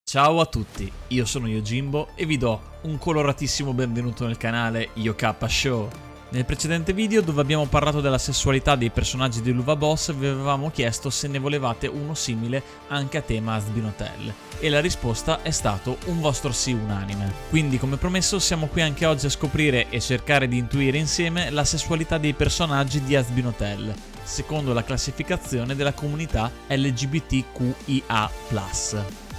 Ciao a tutti, io sono Yojimbo e vi do un coloratissimo benvenuto nel canale Yokappa Show. Nel precedente video, dove abbiamo parlato della sessualità dei personaggi di Luva Boss, vi avevamo chiesto se ne volevate uno simile anche a tema Hazbin Hotel e la risposta è stato un vostro sì unanime. Quindi, come promesso, siamo qui anche oggi a scoprire e cercare di intuire insieme la sessualità dei personaggi di Hazbin Hotel, secondo la classificazione della comunità LGBTQIA+.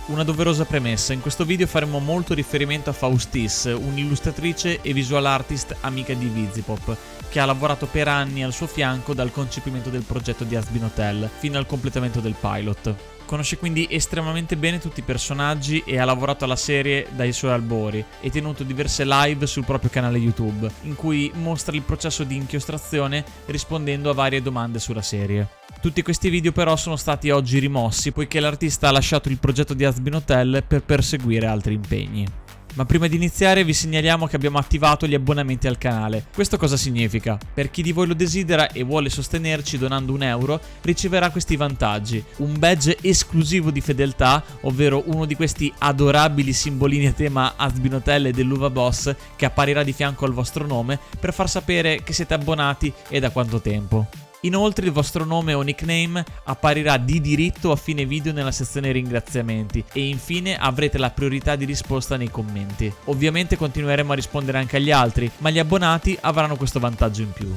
Una doverosa premessa: in questo video faremo molto riferimento a Faustis, un'illustratrice e visual artist amica di Vizipop, che ha lavorato per anni al suo fianco dal concepimento del progetto di Hazbin Hotel fino al completamento del pilot. Conosce quindi estremamente bene tutti i personaggi e ha lavorato alla serie dai suoi albori e tenuto diverse live sul proprio canale YouTube, in cui mostra il processo di inchiostrazione rispondendo a varie domande sulla serie. Tutti questi video però sono stati oggi rimossi poiché l'artista ha lasciato il progetto di Hazbin Hotel per perseguire altri impegni. Ma prima di iniziare vi segnaliamo che abbiamo attivato gli abbonamenti al canale. Questo cosa significa? Per chi di voi lo desidera e vuole sostenerci donando €1, riceverà questi vantaggi: un badge esclusivo di fedeltà, ovvero uno di questi adorabili simbolini a tema Hazbin Hotel e dell'Uva Boss che apparirà di fianco al vostro nome per far sapere che siete abbonati e da quanto tempo. Inoltre il vostro nome o nickname apparirà di diritto a fine video nella sezione ringraziamenti e infine avrete la priorità di risposta nei commenti. Ovviamente continueremo a rispondere anche agli altri, ma gli abbonati avranno questo vantaggio in più.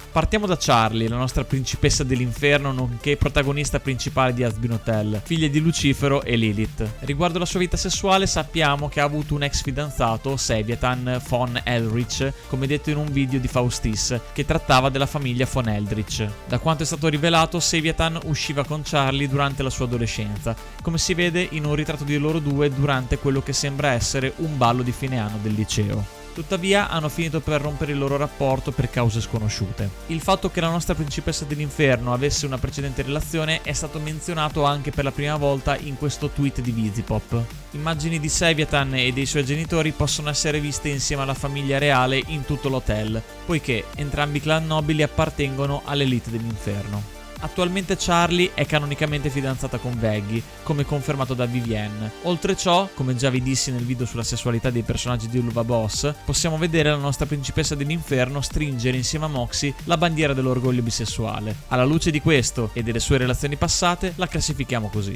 Partiamo da Charlie, la nostra principessa dell'inferno nonché protagonista principale di Hazbin Hotel, figlia di Lucifero e Lilith. Riguardo la sua vita sessuale sappiamo che ha avuto un ex fidanzato, Seviatan von Elrich, come detto in un video di Faustis, che trattava della famiglia von Eldritch. Da quanto è stato rivelato, Seviatan usciva con Charlie durante la sua adolescenza, come si vede in un ritratto di loro due durante quello che sembra essere un ballo di fine anno del liceo. Tuttavia hanno finito per rompere il loro rapporto per cause sconosciute. Il fatto che la nostra principessa dell'inferno avesse una precedente relazione è stato menzionato anche per la prima volta in questo tweet di Vizipop. Immagini di Seviatan e dei suoi genitori possono essere viste insieme alla famiglia reale in tutto l'hotel, poiché entrambi i clan nobili appartengono all'elite dell'inferno. Attualmente Charlie è canonicamente fidanzata con Veggie, come confermato da Vivienne. Oltre ciò, come già vi dissi nel video sulla sessualità dei personaggi di Luva Boss, possiamo vedere la nostra principessa dell'inferno stringere insieme a Moxie la bandiera dell'orgoglio bisessuale. Alla luce di questo e delle sue relazioni passate, la classifichiamo così.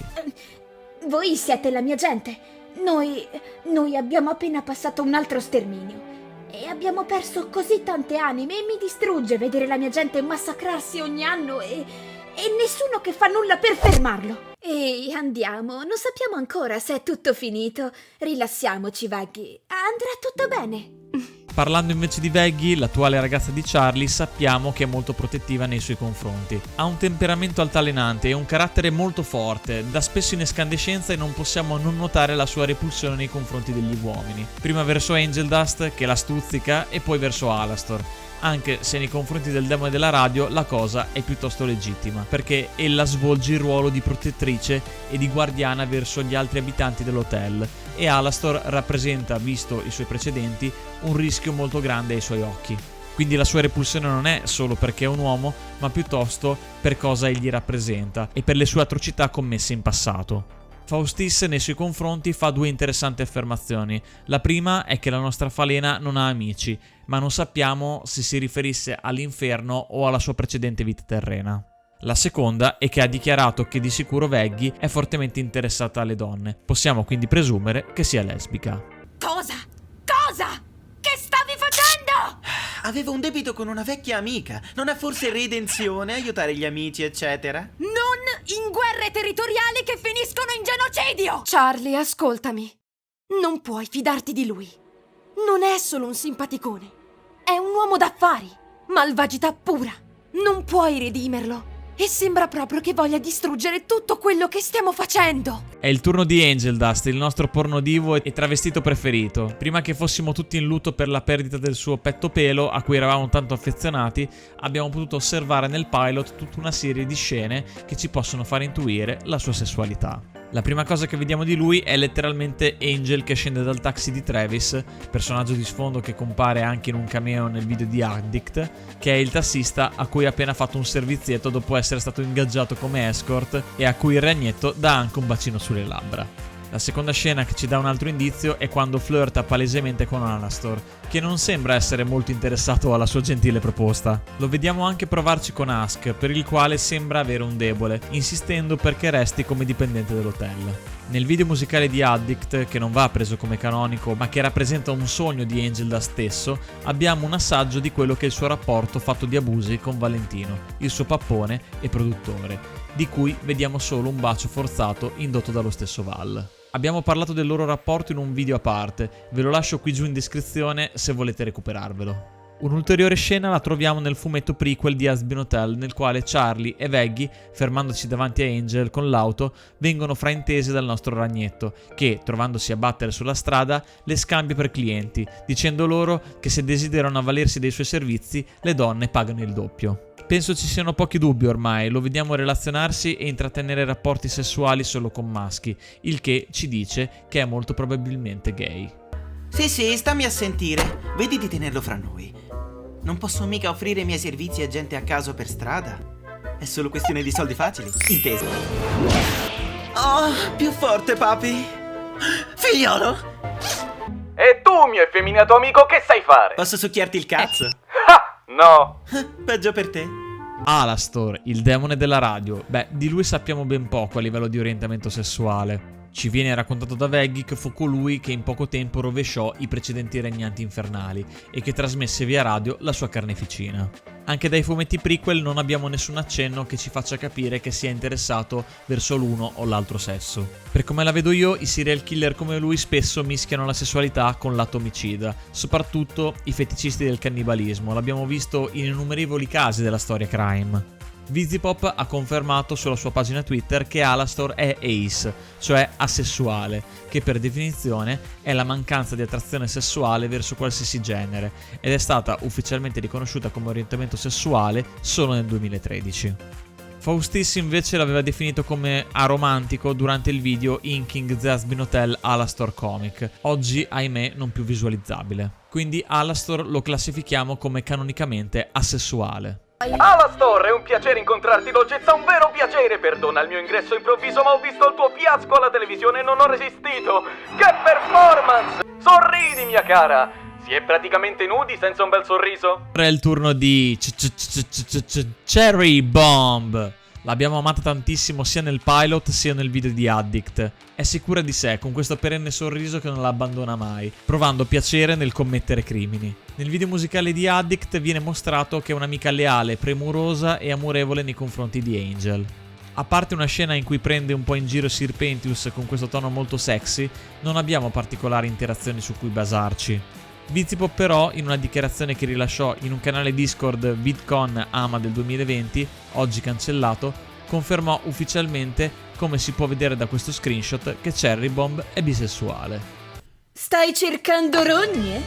Voi siete la mia gente. Noi abbiamo appena passato un altro sterminio. E abbiamo perso così tante anime e mi distrugge vedere la mia gente massacrarsi ogni anno e nessuno che fa nulla per fermarlo. Ehi, andiamo, non sappiamo ancora se è tutto finito. Rilassiamoci, Veggie. Andrà tutto bene. Parlando invece di Veggie, l'attuale ragazza di Charlie, sappiamo che è molto protettiva nei suoi confronti. Ha un temperamento altalenante e un carattere molto forte, dà spesso in escandescenza e non possiamo non notare la sua repulsione nei confronti degli uomini. Prima verso Angel Dust, che la stuzzica, e poi verso Alastor. Anche se nei confronti del demone della radio la cosa è piuttosto legittima, perché ella svolge il ruolo di protettrice e di guardiana verso gli altri abitanti dell'hotel, e Alastor rappresenta, visto i suoi precedenti, un rischio molto grande ai suoi occhi. Quindi la sua repulsione non è solo perché è un uomo, ma piuttosto per cosa egli rappresenta e per le sue atrocità commesse in passato. Faustis nei suoi confronti fa due interessanti affermazioni. La prima è che la nostra falena non ha amici, ma non sappiamo se si riferisse all'inferno o alla sua precedente vita terrena. La seconda è che ha dichiarato che di sicuro Veggie è fortemente interessata alle donne. Possiamo quindi presumere che sia lesbica. Cosa? Cosa? Che stavi facendo? Avevo un debito con una vecchia amica. Non ha forse redenzione, aiutare gli amici, eccetera? Non in guerre territoriali che finiscono in genocidio! Charlie, ascoltami. Non puoi fidarti di lui. Non è solo un simpaticone. È un uomo d'affari. Malvagità pura. Non puoi redimerlo. E sembra proprio che voglia distruggere tutto quello che stiamo facendo. È il turno di Angel Dust, il nostro pornodivo e travestito preferito. Prima che fossimo tutti in lutto per la perdita del suo petto pelo, a cui eravamo tanto affezionati, abbiamo potuto osservare nel pilot tutta una serie di scene che ci possono far intuire la sua sessualità. La prima cosa che vediamo di lui è letteralmente Angel che scende dal taxi di Travis, personaggio di sfondo che compare anche in un cameo nel video di Addict, che è il tassista a cui ha appena fatto un servizietto dopo essere stato ingaggiato come escort e a cui il ragnetto dà anche un bacino sulle labbra. La seconda scena che ci dà un altro indizio è quando flirta palesemente con Alastor, che non sembra essere molto interessato alla sua gentile proposta. Lo vediamo anche provarci con Ask, per il quale sembra avere un debole, insistendo perché resti come dipendente dell'hotel. Nel video musicale di Addict, che non va preso come canonico ma che rappresenta un sogno di Angel da stesso, abbiamo un assaggio di quello che è il suo rapporto fatto di abusi con Valentino, il suo pappone e produttore, di cui vediamo solo un bacio forzato indotto dallo stesso Val. Abbiamo parlato del loro rapporto in un video a parte, ve lo lascio qui giù in descrizione se volete recuperarvelo. Un'ulteriore scena la troviamo nel fumetto prequel di Hazbin Hotel, nel quale Charlie e Veggie, fermandosi davanti a Angel con l'auto, vengono fraintesi dal nostro ragnetto, che, trovandosi a battere sulla strada, le scambia per clienti, dicendo loro che se desiderano avvalersi dei suoi servizi, le donne pagano il doppio. Penso ci siano pochi dubbi ormai, lo vediamo relazionarsi e intrattenere rapporti sessuali solo con maschi, il che ci dice che è molto probabilmente gay. Sì, stammi a sentire. Vedi di tenerlo fra noi. Non posso mica offrire i miei servizi a gente a caso per strada. È solo questione di soldi facili. Inteso. Oh, più forte, papi. Figliolo! E tu, mio effeminato amico, che sai fare? Posso succhiarti il cazzo? Ah, no! Peggio per te. Alastor, il demone della radio. Beh, di lui sappiamo ben poco a livello di orientamento sessuale. Ci viene raccontato da Veggie che fu colui che in poco tempo rovesciò i precedenti regnanti infernali e che trasmesse via radio la sua carneficina. Anche dai fumetti prequel non abbiamo nessun accenno che ci faccia capire che sia interessato verso l'uno o l'altro sesso. Per come la vedo io, i serial killer come lui spesso mischiano la sessualità con l'atto omicida, soprattutto i feticisti del cannibalismo, l'abbiamo visto in innumerevoli casi della storia crime. Vizipop ha confermato sulla sua pagina Twitter che Alastor è ace, cioè asessuale, che per definizione è la mancanza di attrazione sessuale verso qualsiasi genere, ed è stata ufficialmente riconosciuta come orientamento sessuale solo nel 2013. Faustis invece l'aveva definito come aromantico durante il video Inking The Hazbin Hotel Alastor Comic, oggi ahimè non più visualizzabile. Quindi Alastor lo classifichiamo come canonicamente asessuale. Alastor, è un piacere incontrarti, dolcezza, un vero piacere. Perdona il mio ingresso improvviso, ma ho visto il tuo fiasco alla televisione e non ho resistito. Che performance! Sorridi, mia cara! Si è praticamente nudi senza un bel sorriso? Ora è il turno di Cherry Bomb. L'abbiamo amata tantissimo sia nel pilot sia nel video di Addict. È sicura di sé, con questo perenne sorriso che non la abbandona mai, provando piacere nel commettere crimini. Nel video musicale di Addict viene mostrato che è un'amica leale, premurosa e amorevole nei confronti di Angel. A parte una scena in cui prende un po' in giro Sir Pentius con questo tono molto sexy, non abbiamo particolari interazioni su cui basarci. Vizipop però, in una dichiarazione che rilasciò in un canale Discord VidCon AMA del 2020, oggi cancellato, confermò ufficialmente, come si può vedere da questo screenshot, che Cherry Bomb è bisessuale. Stai cercando rogne?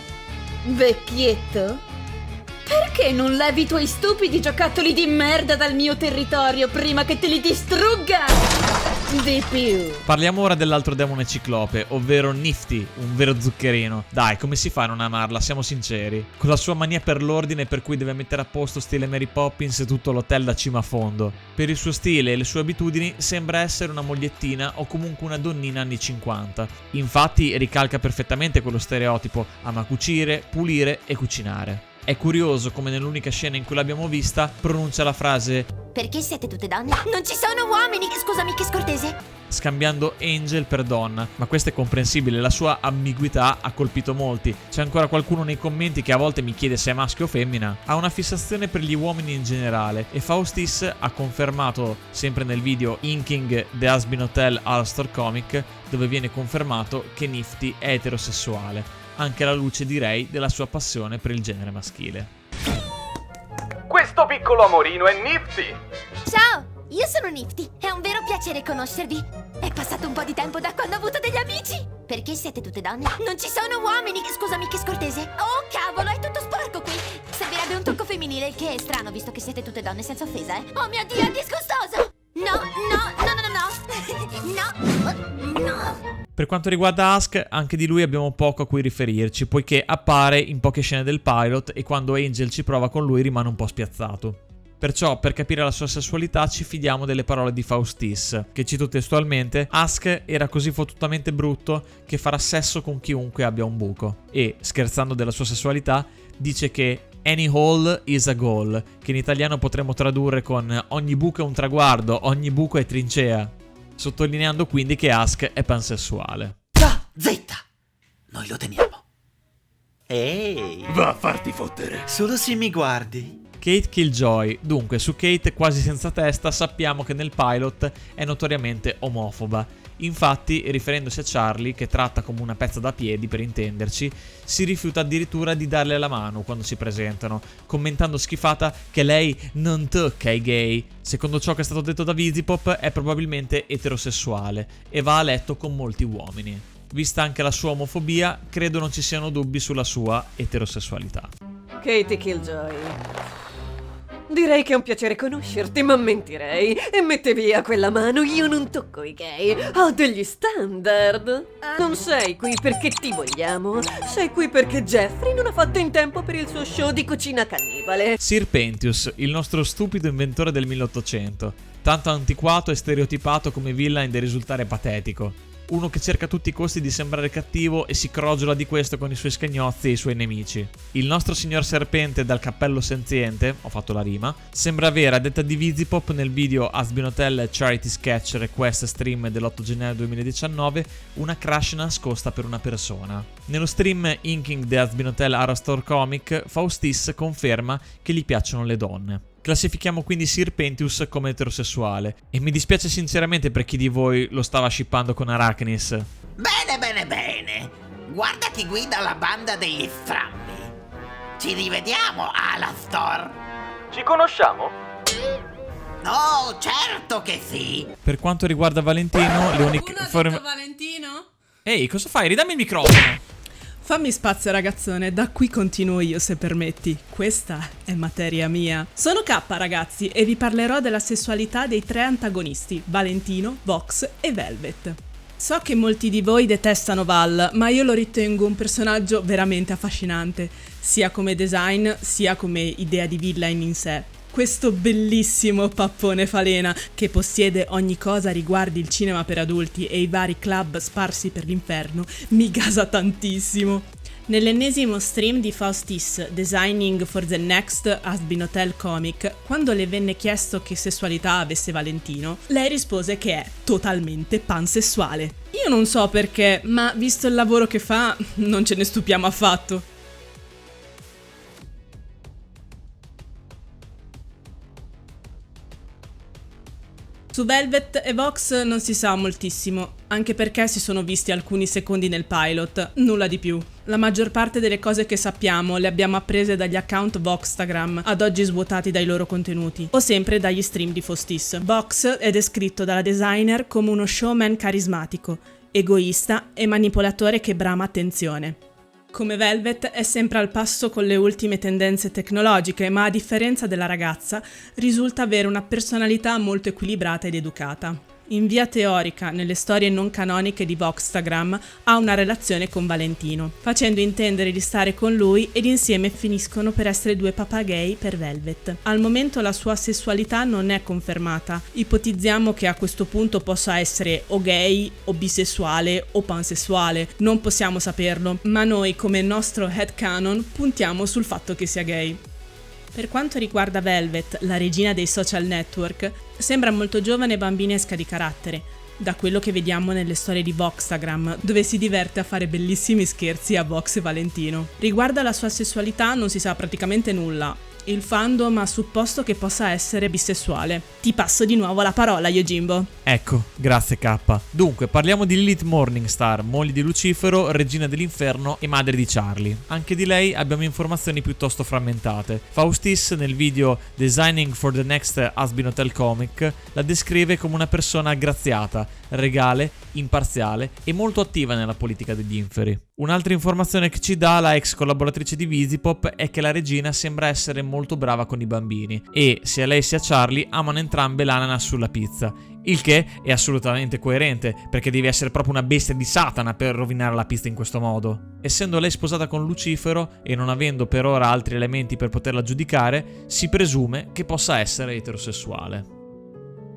Vecchietto? Perché non levi i tuoi stupidi giocattoli di merda dal mio territorio prima che te li distrugga di più? Parliamo ora dell'altro demone ciclope, ovvero Nifty, un vero zuccherino. Dai, come si fa a non amarla, siamo sinceri. Con la sua mania per l'ordine per cui deve mettere a posto stile Mary Poppins tutto l'hotel da cima a fondo. Per il suo stile e le sue abitudini sembra essere una mogliettina o comunque una donnina anni 50. Infatti ricalca perfettamente quello stereotipo, ama cucire, pulire e cucinare. È curioso come nell'unica scena in cui l'abbiamo vista pronuncia la frase Perché siete tutte donne? Non ci sono uomini! Scusami, che scortese! scambiando Angel per donna, ma questo è comprensibile, la sua ambiguità ha colpito molti. C'è ancora qualcuno nei commenti che a volte mi chiede se è maschio o femmina. Ha una fissazione per gli uomini in generale e Faustis ha confermato sempre nel video Inking The Hazbin Hotel Alastor Comic, dove viene confermato che Nifty è eterosessuale, anche alla luce direi della sua passione per il genere maschile. Questo piccolo amorino è Nifty! Ciao! Io sono Nifty, è un vero piacere conoscervi. È passato un po' di tempo da quando ho avuto degli amici. Perché siete tutte donne? Non ci sono uomini, scusami, che scortese. Oh cavolo, è tutto sporco qui. Servirebbe un tocco femminile, il che è strano visto che siete tutte donne, senza offesa, Oh mio Dio, è disgustoso. No, No! Per quanto riguarda Ask, anche di lui abbiamo poco a cui riferirci, poiché appare in poche scene del pilot e quando Angel ci prova con lui rimane un po' spiazzato. Perciò, per capire la sua sessualità, ci fidiamo delle parole di Faustis, che cito testualmente: Ask era così fottutamente brutto che farà sesso con chiunque abbia un buco. E, scherzando della sua sessualità, dice che any hole is a goal, che in italiano potremmo tradurre con ogni buco è un traguardo, ogni buco è trincea, sottolineando quindi che Ask è pansessuale. Zitta! Noi lo teniamo. Ehi! Va a farti fottere. Solo se mi guardi. Kate Killjoy. Dunque, su Kate quasi senza testa sappiamo che nel pilot è notoriamente omofoba. Infatti, riferendosi a Charlie, che tratta come una pezza da piedi per intenderci, si rifiuta addirittura di darle la mano quando si presentano, commentando schifata che lei non tocca i gay. Secondo ciò che è stato detto da Visipop, è probabilmente eterosessuale e va a letto con molti uomini. Vista anche la sua omofobia, credo non ci siano dubbi sulla sua eterosessualità. Katie Killjoy. Direi che è un piacere conoscerti, ma mentirei. E mette via quella mano, io non tocco i gay. Ho degli standard. Non sei qui perché ti vogliamo. Sei qui perché Jeffrey non ha fatto in tempo per il suo show di cucina cannibale. Sir Pentius, il nostro stupido inventore del 1800, tanto antiquato e stereotipato come villain da risultare patetico. Uno che cerca a tutti i costi di sembrare cattivo e si crogiola di questo con i suoi scagnozzi e i suoi nemici. Il nostro signor serpente dal cappello senziente, ho fatto la rima, sembra avere, a detta di Visipop nel video Asbin Hotel Charity Sketch Request Stream dell'8 gennaio 2019, una crush nascosta per una persona. Nello stream Inking the Asbin Hotel Arastor Comic, Faustis conferma che gli piacciono le donne. Classifichiamo quindi Sir Pentius come eterosessuale e mi dispiace sinceramente per chi di voi lo stava shippando con Arachnis. Bene. Guarda chi guida la banda degli strambi. Ci rivediamo, Alastor. Ci conosciamo? Oh, certo che sì. Per quanto riguarda Valentino, le uniche Valentino? Ehi, cosa fai? Ridammi il microfono! Fammi spazio ragazzone, da qui continuo io se permetti. Questa è materia mia. Sono K ragazzi e vi parlerò della sessualità dei tre antagonisti, Valentino, Vox e Velvet. So che molti di voi detestano Val, ma io lo ritengo un personaggio veramente affascinante, sia come design sia come idea di villain in sé. Questo bellissimo pappone falena che possiede ogni cosa riguardi il cinema per adulti e i vari club sparsi per l'inferno mi gasa tantissimo. Nell'ennesimo stream di Faustis, Designing for the Next Asbin Hotel Comic, quando le venne chiesto che sessualità avesse Valentino, lei rispose che è totalmente pansessuale. Io non so perché, ma visto il lavoro che fa, non ce ne stupiamo affatto. Su Velvet e Vox non si sa moltissimo, anche perché si sono visti alcuni secondi nel pilot, nulla di più. La maggior parte delle cose che sappiamo le abbiamo apprese dagli account Voxtagram, ad oggi svuotati dai loro contenuti, o sempre dagli stream di Faustis. Vox è descritto dalla designer come uno showman carismatico, egoista e manipolatore che brama attenzione. Come Velvet è sempre al passo con le ultime tendenze tecnologiche, ma a differenza della ragazza risulta avere una personalità molto equilibrata ed educata. In via teorica, nelle storie non canoniche di Voxtagram, ha una relazione con Valentino, facendo intendere di stare con lui ed insieme finiscono per essere due papà gay per Velvet. Al momento la sua sessualità non è confermata, ipotizziamo che a questo punto possa essere o gay, o bisessuale, o pansessuale, non possiamo saperlo, ma noi come nostro headcanon puntiamo sul fatto che sia gay. Per quanto riguarda Velvet, la regina dei social network, sembra molto giovane e bambinesca di carattere, da quello che vediamo nelle storie di Voxtagram, dove si diverte a fare bellissimi scherzi a Vox e Valentino. Riguardo alla sua sessualità non si sa praticamente nulla. Il fandom ha supposto che possa essere bisessuale. Ti passo di nuovo la parola, Yojimbo. Ecco, grazie K. Dunque, parliamo di Lilith Morningstar, moglie di Lucifero, regina dell'inferno e madre di Charlie. Anche di lei abbiamo informazioni piuttosto frammentate. Faustis, nel video Designing for the Next Asbin Hotel Comic, la descrive come una persona aggraziata, regale, imparziale e molto attiva nella politica degli inferi. Un'altra informazione che ci dà la ex collaboratrice di Visipop è che la regina sembra essere molto brava con i bambini e sia lei sia Charlie amano entrambe l'ananas sulla pizza, il che è assolutamente coerente perché devi essere proprio una bestia di Satana per rovinare la pizza in questo modo. Essendo lei sposata con Lucifero e non avendo per ora altri elementi per poterla giudicare, si presume che possa essere eterosessuale.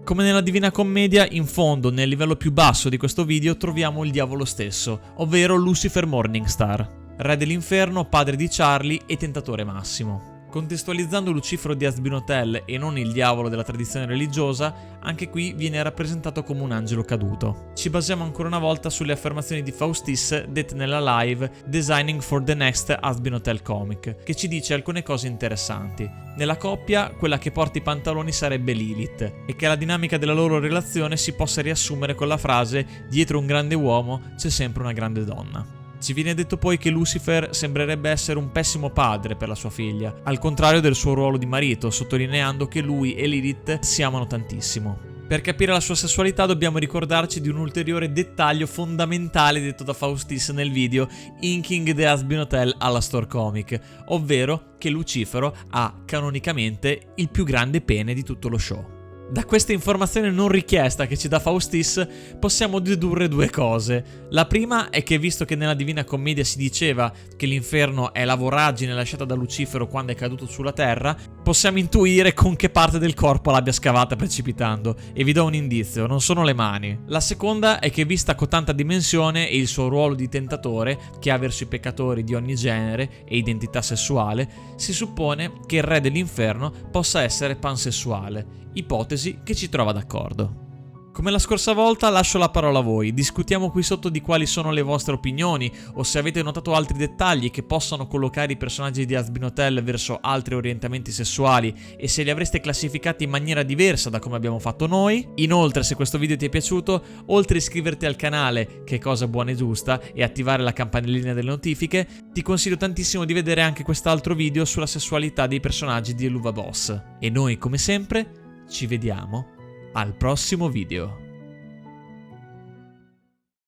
Come nella Divina Commedia, in fondo, nel livello più basso di questo video, troviamo il diavolo stesso, ovvero Lucifer Morningstar, re dell'inferno, padre di Charlie e tentatore massimo. Contestualizzando Lucifero di Hazbin Hotel e non il diavolo della tradizione religiosa, anche qui viene rappresentato come un angelo caduto. Ci basiamo ancora una volta sulle affermazioni di Faustis dette nella live Designing for the Next Hazbin Hotel Comic, che ci dice alcune cose interessanti. Nella coppia, quella che porta i pantaloni sarebbe Lilith, e che la dinamica della loro relazione si possa riassumere con la frase «Dietro un grande uomo c'è sempre una grande donna». Ci viene detto poi che Lucifer sembrerebbe essere un pessimo padre per la sua figlia, al contrario del suo ruolo di marito, sottolineando che lui e Lilith si amano tantissimo. Per capire la sua sessualità dobbiamo ricordarci di un ulteriore dettaglio fondamentale detto da Faustis nel video Inking the Hazbin Hotel alla Store Comic, ovvero che Lucifero ha canonicamente il più grande pene di tutto lo show. Da questa informazione non richiesta che ci dà Faustis possiamo dedurre due cose. La prima è che visto che nella Divina Commedia si diceva che l'inferno è la voragine lasciata da Lucifero quando è caduto sulla terra, possiamo intuire con che parte del corpo l'abbia scavata precipitando, e vi do un indizio, non sono le mani. La seconda è che vista con tanta dimensione e il suo ruolo di tentatore che ha verso i peccatori di ogni genere e identità sessuale, si suppone che il re dell'inferno possa essere pansessuale, ipotesi che ci trova d'accordo. Come la scorsa volta lascio la parola a voi, discutiamo qui sotto di quali sono le vostre opinioni o se avete notato altri dettagli che possano collocare i personaggi di Hazbin Hotel verso altri orientamenti sessuali e se li avreste classificati in maniera diversa da come abbiamo fatto noi. Inoltre, se questo video ti è piaciuto, oltre a iscriverti al canale, che è cosa buona e giusta, e attivare la campanellina delle notifiche, ti consiglio tantissimo di vedere anche quest'altro video sulla sessualità dei personaggi di Helluva Boss. E noi, come sempre, ci vediamo al prossimo video.